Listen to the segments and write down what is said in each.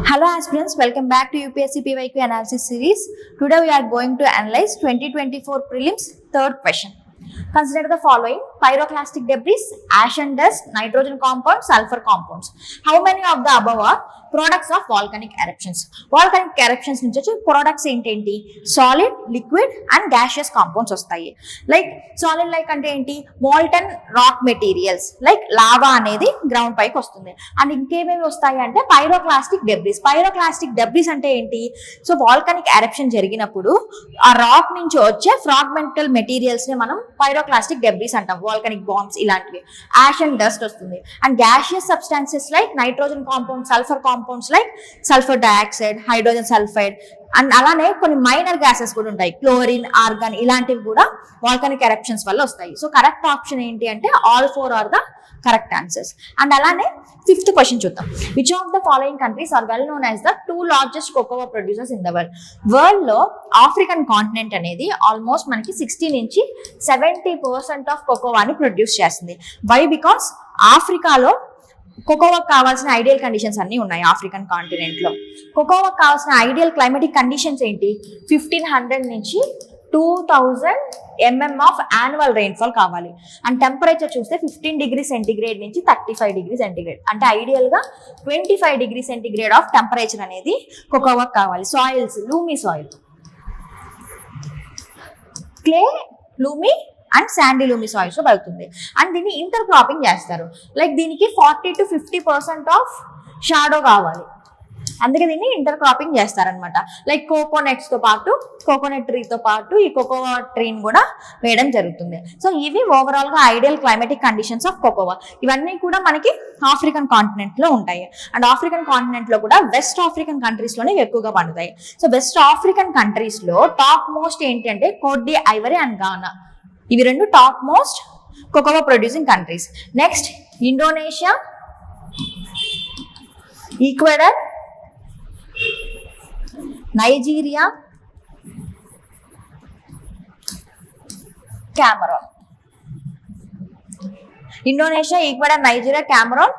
Hello aspirants, welcome back to UPSC PYQ analysis series. Today we are going to analyze 2024 prelims third question. Consider the following: pyroclastic debris, ash and dust, nitrogen compounds, sulfur compounds. How many of the above are products of volcanic eruptions? Volcanic eruptions నుంచి వచ్చే products ఏంటి? Solid, liquid and gaseous compounds వస్తాయి. Like solid like అంటే ఏంటి? Molten rock materials like lava అనేది ground పైకి వస్తుంది. And ఇంకేమేమి వస్తాయి అంటే pyroclastic debris. Pyroclastic debris అంటే ఏంటి? సో volcanic eruption జరిగినప్పుడు ఆ రాక్ నుంచి వచ్చే ఫ్రాగ్మెంటల్ మెటీరియల్స్ ని మనం pyroclastic debris అంటాం. volcanic bombs ఇలాంటివి. ash and dust వస్తుంది. and gaseous substances like nitrogen compounds, sulfur compounds like sulfur dioxide, hydrogen sulfide and అలానే కొన్ని మైనర్ గ్యాసెస్ కూడా ఉంటాయి. క్లోరిన్, ఆర్గాన్ ఇలాంటివి కూడా వాల్కనిక్ ఎరప్షన్స్ వల్ల వస్తాయి. సో కరెక్ట్ ఆప్షన్ ఏంటి అంటే all four are the correct answers. And అలానే ఫిఫ్త్ క్వశ్చన్ చూద్దాం. Which of the following countries are well known as the two largest cocoa producers in the world? World లో African continent అనేది almost మనకి 60 నుంచి 70% of కోకోవాని produce చేస్తుంది. Why? Because ఆఫ్రికాలో కోకోవాకు కావాల్సిన ఐడియల్ కండిషన్స్ అన్ని ఉన్నాయి. ఆఫ్రికన్ కాంటినెంట్ లో కోకోవాకు కావాల్సిన ఐడియల్ క్లైమాటిక్ కండిషన్స్ ఏంటి? 1500 నుంచి 2000 mm ఆఫ్ యాన్యువల్ రెయిన్ఫాల్ కావాలి. అండ్ టెంపరేచర్ చూస్తే 15 డిగ్రీ సెంటిగ్రేడ్ నుంచి 35 డిగ్రీ సెంటిగ్రేడ్, అంటే ఐడియల్ గా 25 డిగ్రీ సెంటిగ్రేడ్ ఆఫ్ టెంపరేచర్ అనేది కోకోవాకు కావాలి. Soils loamy soil, clay, loamy and sandy loamy soils పడుతుంది. అండ్ దీన్ని ఇంటర్ క్రాపింగ్ చేస్తారు. లైక్ దీనికి 40 to 50% ఆఫ్ షాడో కావాలి, అందుకే దీన్ని ఇంటర్ క్రాపింగ్ చేస్తారనమాట. లైక్ కోకోనట్స్ తో పాటు, కోకోనట్ ట్రీతో పాటు ఈ కోకోవా ట్రీని కూడా వేయడం జరుగుతుంది. సో ఇవి ఓవరాల్ గా ideal climatic conditions of cocoa. ఇవన్నీ కూడా మనకి ఆఫ్రికన్ కాంటినెంట్ లో ఉంటాయి. అండ్ ఆఫ్రికన్ కాంటినెంట్ లో కూడా వెస్ట్ ఆఫ్రికన్ కంట్రీస్ లోనే ఎక్కువగా పండుతాయి. సో వెస్ట్ ఆఫ్రికన్ కంట్రీస్ లో టాప్ మోస్ట్ ఏంటి అంటే కోట్ డి ఐవరీ అండ్ గానా. ఇవి రెండు top most cocoa producing countries. Next Indonesia, Ecuador, Nigeria, Cameroon. Indonesia, Ecuador, Nigeria, Cameroon,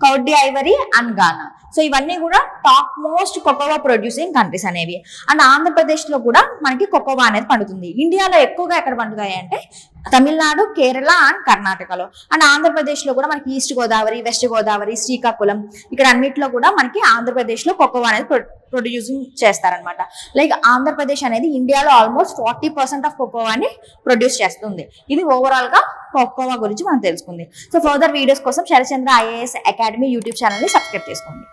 Cote d'Ivoire గానా. Ghana so కూడా top most cocoa producing countries అనేవి. And Andhra Pradesh లో కూడా మనకి cocoa అనేది పండుతుంది. ఇండియాలో ఎక్కువగా ఎక్కడ పండుతాయి అంటే తమిళనాడు, కేరళ అండ్ కర్ణాటకలో. అండ్ ఆంధ్రప్రదేశ్ లో కూడా మనకి ఈస్ట్ గోదావరి, వెస్ట్ గోదావరి, శ్రీకాకుళం ఇక్కడ అన్నిట్లో కూడా మనకి ఆంధ్రప్రదేశ్ లో కోకోవా అనేది ప్రొడ్యూసింగ్ చేస్తారనమాట. లైక్ ఆంధ్రప్రదేశ్ అనేది ఇండియాలో ఆల్మోస్ట్ 40% ఆఫ్ కోకోవాని ప్రొడ్యూస్ చేస్తుంది. ఇది ఓవరాల్ గా కోకోవా గురించి మనం తెలుసుకుంది. సో ఫర్దర్ వీడియోస్ కోసం Sarachandra IAS academy YouTube channel ని సబ్స్క్రైబ్ చేసుకోండి.